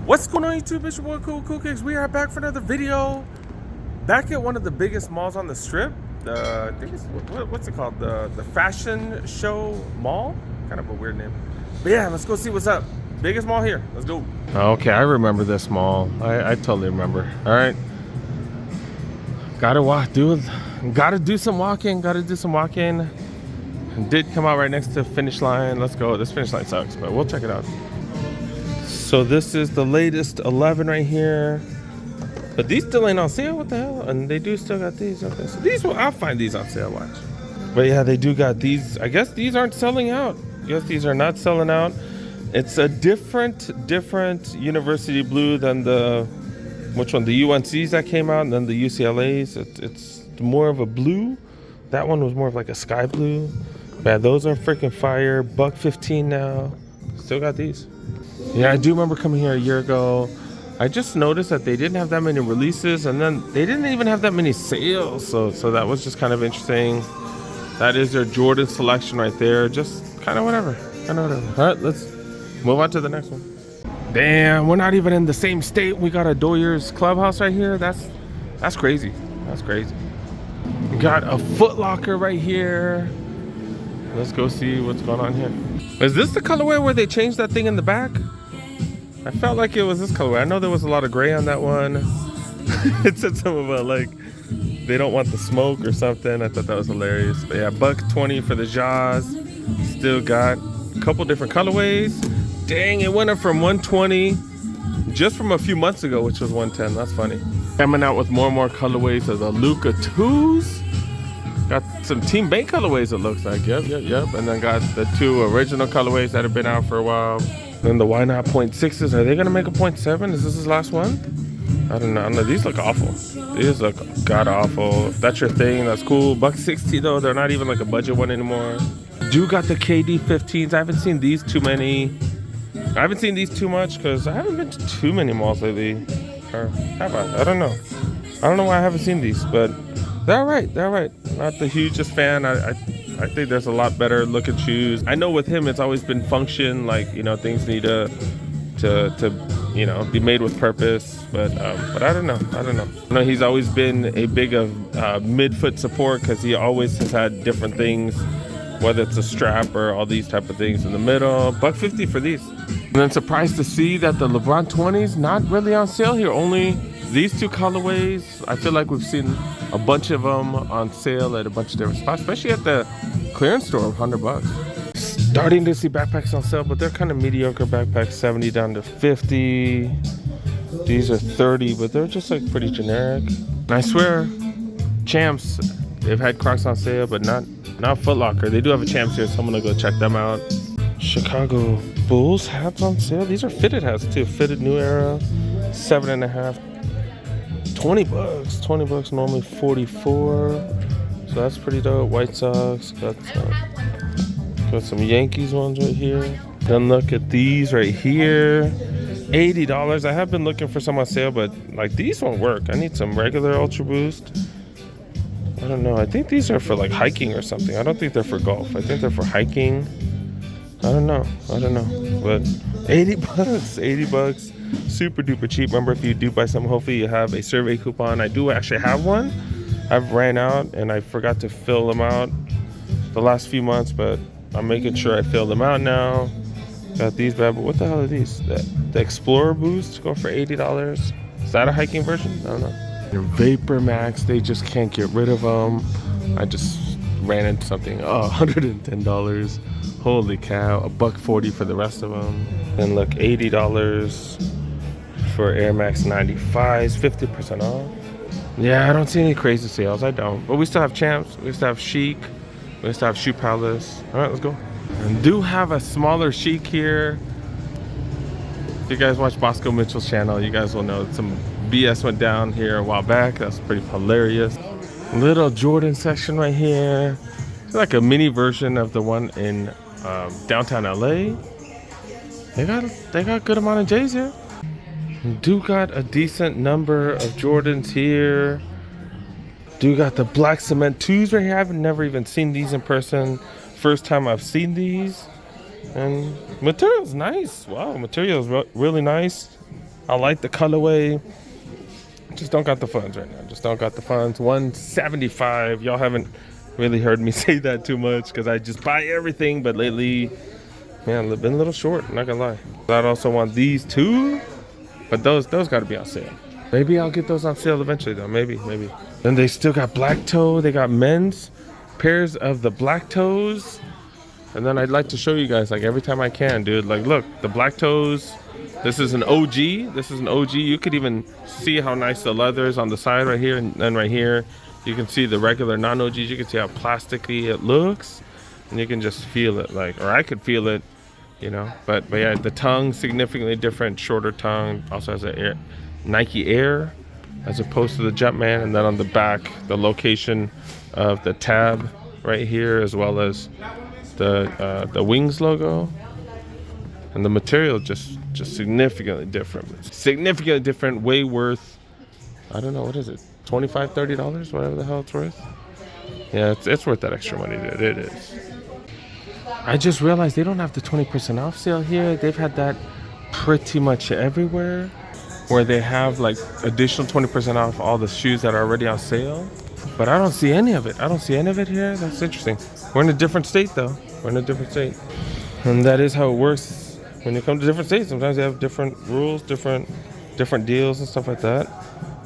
What's going on YouTube? It's your boy Cool Kicks. We are back for another video. Back at one of the biggest malls on the strip. I think it's, what's it called? The Fashion Show Mall? Kind of a weird name. But yeah, let's go see what's up. Biggest mall here. Let's go. Okay, I remember this mall. I totally remember. All right. Gotta do some walking. It did come out right next to finish line. Let's go. This finish line sucks, but we'll check it out. So this is the latest 11 right here, but these still ain't on sale. What the hell? And they do still got these. Okay, so these I'll find these on sale. Watch. But yeah, they do got these. I guess these aren't selling out. Yes, these are not selling out. It's a different university blue than which one? The UNC's that came out, and then the UCLA's. It's more of a blue. That one was more of like a sky blue. Man, those are freaking fire. $1.15 now. Still got these. Yeah, I do remember coming here a year ago. I just noticed that they didn't have that many releases, and then they didn't even have that many sales. So that was just kind of interesting. That is their Jordan selection right there. Just kind of whatever. All right, let's move on to the next one. Damn, we're not even in the same state. We got a Doyers Clubhouse right here. That's crazy. That's crazy. We got a Foot Locker right here. Let's go see what's going on here. Is this the colorway where they changed that thing in the back? I felt like it was this colorway. I know there was a lot of gray on that one. It said something about like they don't want the smoke or something. I thought that was hilarious. But yeah, $1.20 for the Jaws. Still got a couple different colorways. Dang, it went up from $120 just from a few months ago, which was $110. That's funny. Coming out with more and more colorways of the Luka 2s. Got some Team Bank colorways, it looks like. Yep. And then got the 2 original colorways that have been out for a while. Then the Why Not .6s. Are they gonna make a .7? Is this his last one? I don't know. These look awful. These look god awful. If that's your thing, that's cool. $1.60 though. They're not even like a budget one anymore. Do got the KD 15s. I haven't seen these too many. I haven't seen these too much because I haven't been to too many malls lately. Or have I? I don't know. I don't know why I haven't seen these, but they're all right. Not the hugest fan. I think there's a lot better looking shoes. I know with him, it's always been function. Like, you know, things need to you know, be made with purpose. But I don't know. I know he's always been a big mid-foot support because he always has had different things, whether it's a strap or all these type of things in the middle. $1.50 for these. And then surprised to see that the LeBron 20s not really on sale here. Only these 2 colorways. I feel like we've seen a bunch of them on sale at a bunch of different spots, especially at the clearance store, $100. Starting to see backpacks on sale, but they're kind of mediocre backpacks, 70 down to 50. These are 30, but they're just like pretty generic. And I swear, Champs, they've had Crocs on sale, but not Foot Locker. They do have a Champs here, so I'm gonna go check them out. Chicago Bulls hats on sale. These are fitted hats too. Fitted New Era, 7.5. $20 normally 44, so that's pretty dope. White Sox got some Yankees ones right here. Then look at these right here, $80. I have been looking for some on sale, but like these won't work. I need some regular Ultra Boost. I don't know. I think these are for like hiking or something. I don't think they're for golf. I think they're for hiking. I don't know, but $80. Super duper cheap. Remember, if you do buy something, hopefully you have a survey coupon. I do actually have one. I've ran out and I forgot to fill them out the last few months, but I'm making sure I fill them out now. Got these bad, but what the hell are these? The Explorer Boost go for $80. Is that a hiking version? I don't know. Your Vapor Max, they just can't get rid of them. I just ran into something. Oh, $110. Holy cow. $1.40 for the rest of them. Then look, $80 for Air Max 95s, 50% off. Yeah, I don't see any crazy sales. I don't. But we still have Champs. We still have Chic. We still have Shoe Palace. All right, let's go. And do have a smaller Chic here. If you guys watch Bosco Mitchell's channel, you guys will know some BS went down here a while back. That's pretty hilarious. Little Jordan section right here. It's like a mini version of the one in downtown LA. They got a good amount of J's here. Do got a decent number of Jordans here. Do got the black cement 2s right here. I've never even seen these in person. First time I've seen these. And material's nice. Wow, material's really nice. I like the colorway. Just don't got the funds right now. Just don't got the funds. 175. Y'all haven't really heard me say that too much because I just buy everything. But lately, man, I've been a little short. Not gonna lie. I'd also want these too, but those got to be on sale. Maybe I'll get those on sale eventually though. Maybe. Then they still got black toe. They got men's pairs of the black toes. And then I'd like to show you guys like every time I can, dude. Like, look, the black toes. This is an OG. You could even see how nice the leather is on the side right here, and then right here you can see the regular non-OGs. You can see how plasticky it looks, and you can just feel it, like, or I could feel it, you know. But yeah, the tongue significantly different, shorter tongue. Also has a Nike Air as opposed to the Jumpman, and then on the back the location of the tab right here, as well as the Wings logo. And the material just significantly different, way worth, I don't know, what is it, $25, $30, whatever the hell it's worth. Yeah, it's worth that extra money, dude. It is. I just realized they don't have the 20% off sale here. They've had that pretty much everywhere, where they have like additional 20% off all the shoes that are already on sale. But I don't see any of it. Here. That's interesting. We're in a different state though. And that is how it works. When you come to different states, sometimes they have different rules, different deals and stuff like that.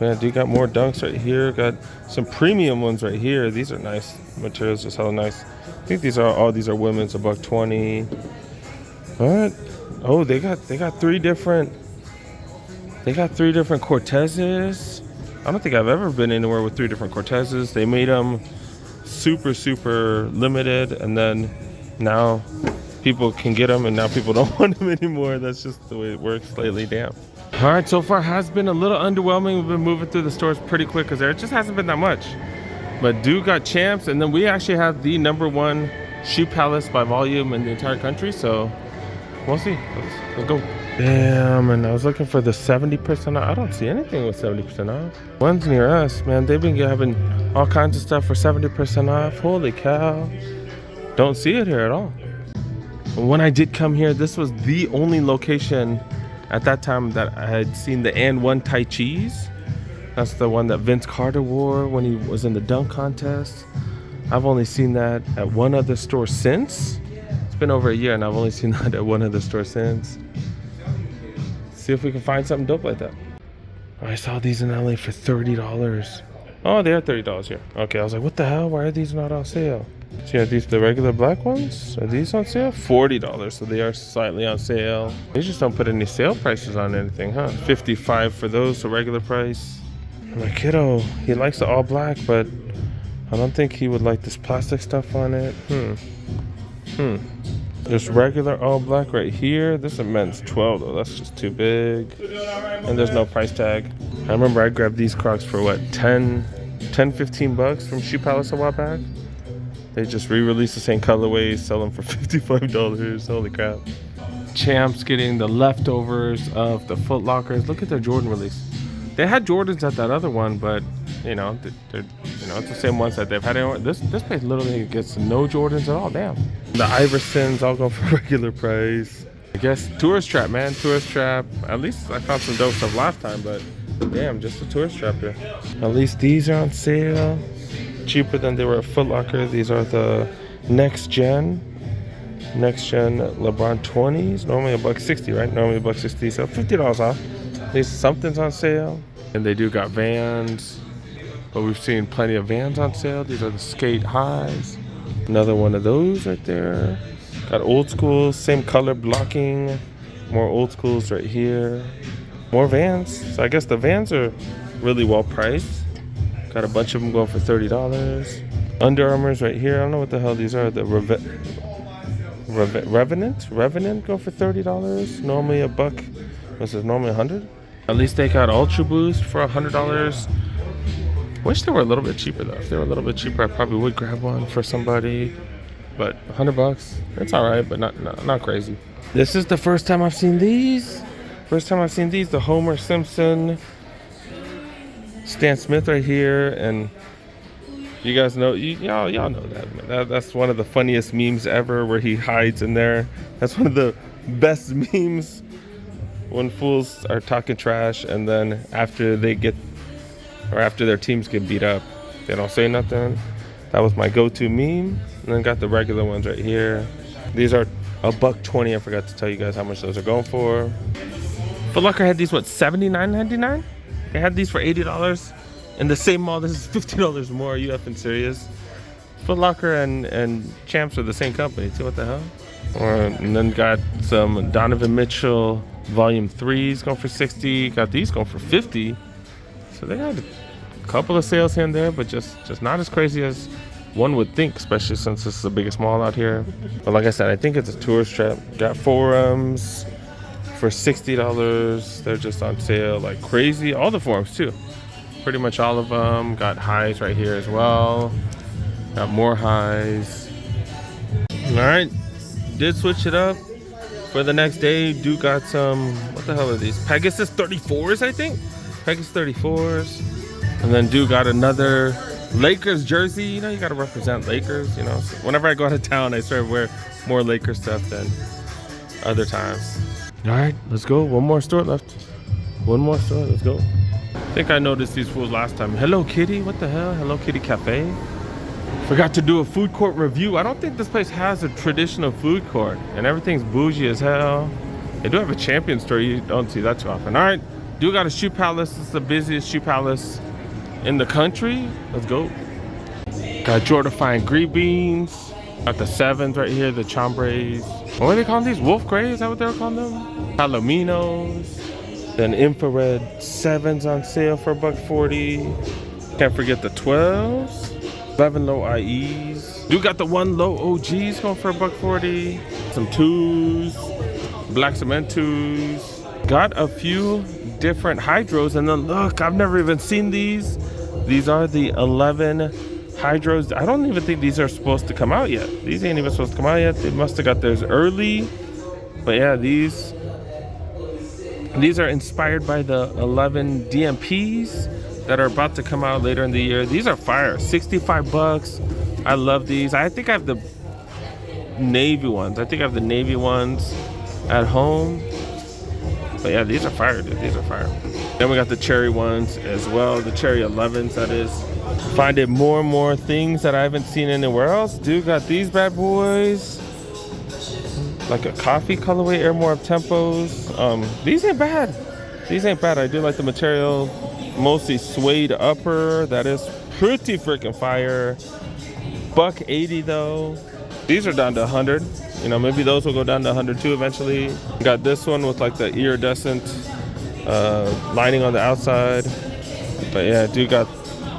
Man, do you got more dunks right here? Got some premium ones right here. These are nice materials, just hella nice. I think these are women's, $120. What? Oh, they got three different Cortezes. I don't think I've ever been anywhere with 3 different Cortezes. They made them super limited, and then now people can get them, and now people don't want them anymore. That's just the way it works lately. Damn. All right, so far has been a little underwhelming. We've been moving through the stores pretty quick because there just hasn't been that much. But dude got champs, and then we actually have the #1 shoe palace by volume in the entire country. So we'll see. Let's go. Damn, and I was looking for the 70% off. I don't see anything with 70% off. One's near us, man. They've been having all kinds of stuff for 70% off. Holy cow. Don't see it here at all. When I did come here, this was the only location at that time that I had seen the &1 Tai Chis. That's the one that Vince Carter wore when he was in the dunk contest. I've only seen that at one other store since. It's been over a year, and I've only seen that at one other store since. See if we can find something dope like that. I saw these in LA for $30. Oh, they are $30 here. Okay, I was like, what the hell? Why are these not on sale? So are these the regular black ones? Are these on sale? $40, so they are slightly on sale. They just don't put any sale prices on anything, huh? $55 for those, so regular price. My kiddo, he likes the all black, but I don't think he would like this plastic stuff on it. Just regular all black right here. This is men's 12 though. That's just too big. And there's no price tag. I remember I grabbed these Crocs for what, 15 bucks from Shoe Palace a while back. They just re-released the same colorways, sell them for $55. Holy crap. Champs getting the leftovers of the Foot Lockers. Look at their Jordan release. They had Jordans at that other one, but you know, it's the same ones that they've had. This place literally gets no Jordans at all. Damn. The Iversons all go for regular price. I guess tourist trap, man. Tourist trap. At least I found some dope stuff last time, but damn, just a tourist trap here. At least these are on sale. Cheaper than they were at Foot Locker. These are the next gen LeBron 20s. Normally $160, right? Normally $160, so $50 off. At least something's on sale. And they do got Vans, but we've seen plenty of Vans on sale. These are the Skate Highs. Another one of those right there. Got old schools, same color blocking. More old schools right here. More Vans. So I guess the Vans are really well priced. Got a bunch of them going for $30. Under Armour's right here. I don't know what the hell these are. The Revenant go for $30. Normally a buck. This is normally $100. At least they got Ultra Boost for $100. Wish they were a little bit cheaper though. If they were a little bit cheaper, I probably would grab one for somebody. But $100, it's all right, but not crazy. This is the first time I've seen these. The Homer Simpson Stan Smith right here, and you guys know, y'all know that, man. That's one of the funniest memes ever, where he hides in there. That's one of the best memes when fools are talking trash, and then after they get, or after their teams get beat up, they don't say nothing. That was my go-to meme. And then got the regular ones right here. These are $1.20. I forgot to tell you guys how much those are going for. Foot Locker had these, what, $79.99? They had these for $80 in the same mall. This is $50 more. Are you effing serious? Foot Locker and Champs are the same company too. What the hell? And then got some Donovan Mitchell Volume 3s going for $60. Got these going for $50. So they had a couple of sales here and there, but just not as crazy as one would think, especially since this is the biggest mall out here. But like I said, I think it's a tourist trap. Got forums for $60. They're just on sale like crazy. All the forums too. Pretty much all of them. Got highs right here as well. Got more highs. All right, did switch it up for the next day. Do got some, what the hell are these? Pegasus 34s, I think. Pegasus 34s. And then do got another Lakers jersey. You know, you gotta represent Lakers, you know. So whenever I go out of town, I sort of wear more Lakers stuff than other times. All right, let's go. One more store left. One more store, let's go. I think I noticed these fools last time. Hello Kitty, what the hell? Hello Kitty Cafe. Forgot to do a food court review. I don't think this place has a traditional food court, and everything's bougie as hell. They do have a Champion store. You don't see that too often. All right, do got a shoe palace. It's the busiest shoe palace in the country. Let's go. Got Jordafine green beans. Got the 7s right here, the chambres. What are they calling these? Wolf Grey? Is that what they were calling them? Palominos. Then infrared 7s on sale for $1.40. Can't forget the 12s. 11 low IEs. Do got the 1 low OGs going for $1.40. Some 2s. Black cement 2s. Got a few different hydros, and then look, I've never even seen these. These are the 11 hydros. I don't even think these are supposed to come out yet. These ain't even supposed to come out yet. They must have got theirs early. But yeah, these are inspired by the 11 DMPs that are about to come out later in the year. These are fire. $65. I love these. I think I have the navy ones. I think I have the navy ones at home. But yeah, these are fire, dude. These are fire. Then we got the cherry ones as well. The cherry 11s, that is. Finding more and more things that I haven't seen anywhere else. Dude, got these bad boys. Like a coffee colorway, Air More Up Tempos. These ain't bad. These ain't bad. I do like the material. Mostly suede upper. That is pretty freaking fire. $1.80 though. These are down to 100. You know, maybe those will go down to 100 too eventually. Got this one with like the iridescent lining on the outside. But yeah, dude got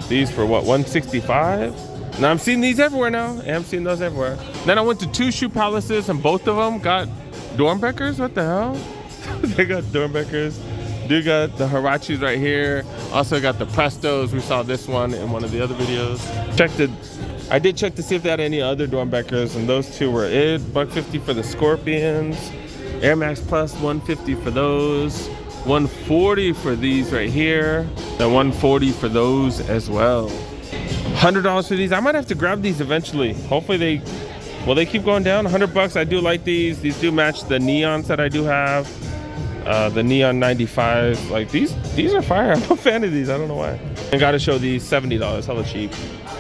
these for what, $165? Now I'm seeing these everywhere now. Yeah, I'm seeing those everywhere. Then I went to 2 shoe palaces, and both of them got Dornbeckers. What the hell? They got Dornbeckers. Dude got the Hirachis right here. Also got the Prestos. We saw this one in one of the other videos. I did check to see if they had any other Dornbeckers, and those 2 were it. $150 for the Scorpions. Air Max Plus, $150 for those. $140 for these right here. Then $140 for those as well. $100 for these. I might have to grab these eventually. Hopefully they keep going down. $100. I do like these. These do match the neons that I do have. The neon 95. Like these are fire. I'm a fan of these. I don't know why. And gotta show these $70. Hella cheap.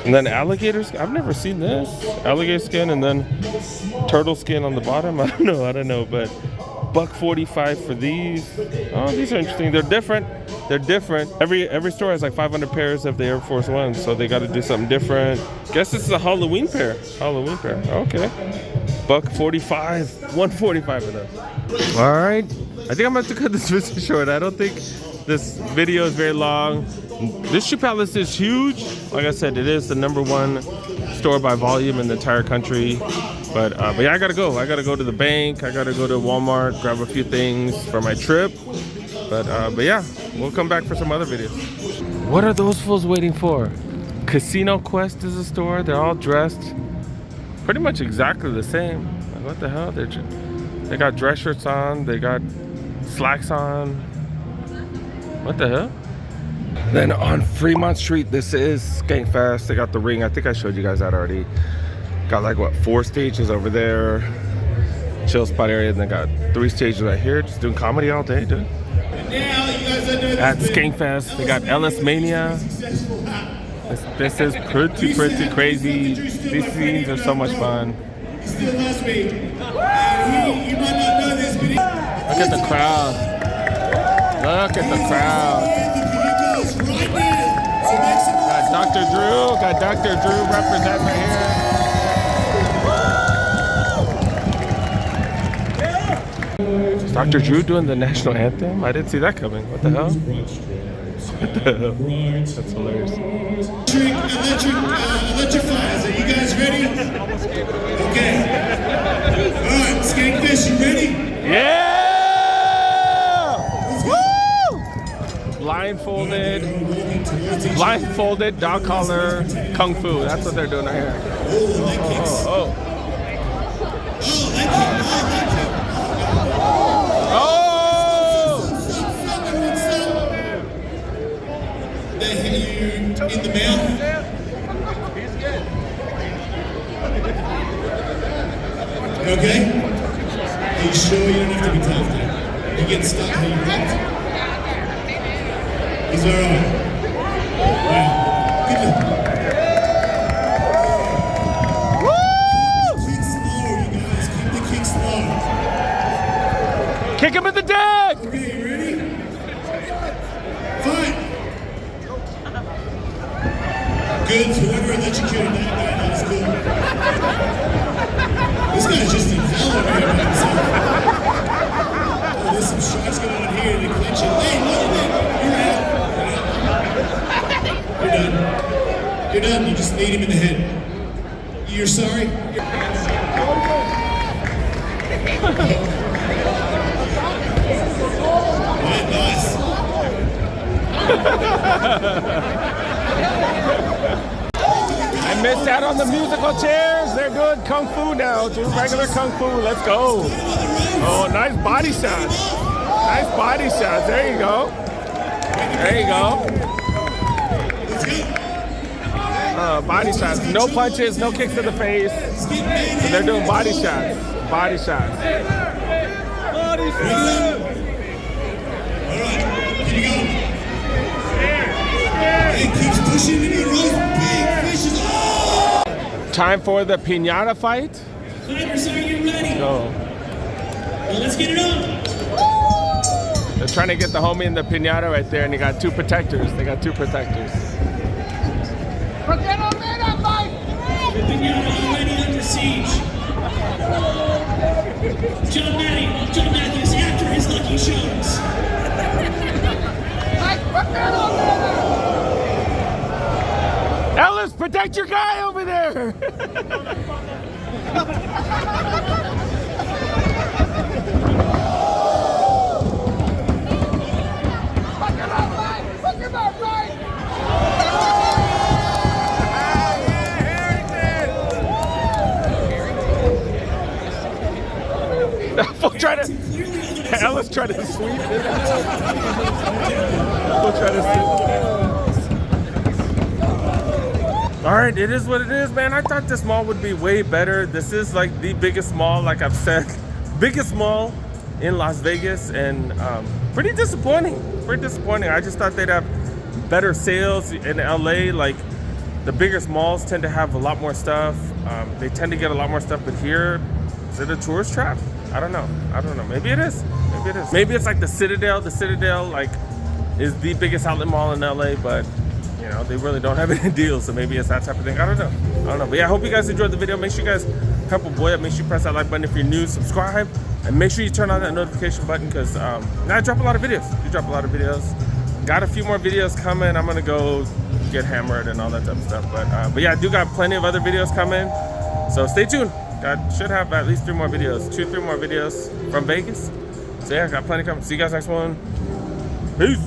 And then alligators. I've never seen this. Alligator skin and then turtle skin on the bottom. I don't know, but $1.45 for these. Oh, these are interesting. They're different. Every store has like 500 pairs of the Air Force Ones, so they got to do something different. Guess this is a Halloween pair. Okay. $1.45. $1.45 for those. All right. I think I'm about to cut this video short. I don't think this video is very long. This shoe palace is huge. Like I said, it is the #1 store by volume in the entire country. But yeah, I gotta go. I gotta go to the bank. I gotta go to Walmart, grab a few things for my trip. But yeah, we'll come back for some other videos. What are those fools waiting for? Casino Quest is a store. They're all dressed pretty much exactly the same. Like, what the hell? They got dress shirts on. They got slacks on. What the hell? Then on Fremont Street, this is Skank Fest. They got the ring. I think I showed you guys that already. Got like what, 4 stages over there. chill spot area, and they got 3 stages right here. Just doing comedy all day, dude. At Skank Fest, they got Ellis Mania. This is pretty crazy. These scenes are so much fun. Look at the crowd. Look at the crowd. Got Dr. Drew representing right here. Is Dr. Drew doing the national anthem? I didn't see that coming. What the hell? What the hell? That's hilarious. Electrifies. Are you guys ready? Okay. Alright, Skankfish, you ready? Yeah! Woo! Blindfolded, dog collar, kung fu. That's what they're doing right here. Oh. They hit you in the mouth. Okay? Are you sure you don't have to be tough there? You get stuck how you popped? He's alright. Wow. Good luck. Woo! Keep the kick slow, you guys. Keep the kick slow. Kick him in the deck! Okay, you ready? Fight! Good, whoever electrocuted that guy, that was good. This guy's just in hell over here by himself. Oh, there's some shots going on here, they clinch it. Hey, look at that! You're out. You're done. You're done, you just laid him in the head. You're sorry? Alright, nice. I missed out on the musical chairs. They're doing kung fu now. Do regular kung fu. Let's go. Oh, nice body shots. Nice body shots. There you go. There you go. Body shots. No punches, no kicks to the face. So they're doing body shots. Body shots. Body shots. All right, here you go. It keeps pushing into the rope. Big fishes. Oh! Time for the piñata fight. Fighters, are you ready? Let's go. Well, let's get it on. They're trying to get the homie in the piñata right there, and they got 2 protectors. They got 2 protectors. The piñata already under siege. John Matthews after his lucky shows. Ellis, protect your guy over there! Ellis tried to sweep it. Alright, it is what it is, man. I thought this mall would be way better. This is like the biggest mall, like I've said. Biggest mall in Las Vegas, and pretty disappointing. I just thought they'd have better sales in LA. Like the biggest malls tend to have a lot more stuff. They tend to get a lot more stuff, but here, is it a tourist trap? I don't know. Maybe it is. Maybe it's like the Citadel. The Citadel like is the biggest outlet mall in LA, but you know, they really don't have any deals, so maybe it's that type of thing. I don't know. But yeah, I hope you guys enjoyed the video. Make sure you guys help a boy up. Make sure you press that like button if you're new, subscribe, and make sure you turn on that notification button, because I drop a lot of videos. Got a few more videos coming. I'm gonna go get hammered and all that type of stuff. But yeah, I do got plenty of other videos coming, so stay tuned. Should have at least 3 more videos, 2-3 more videos from Vegas. So yeah, got plenty coming. See you guys next one. Peace.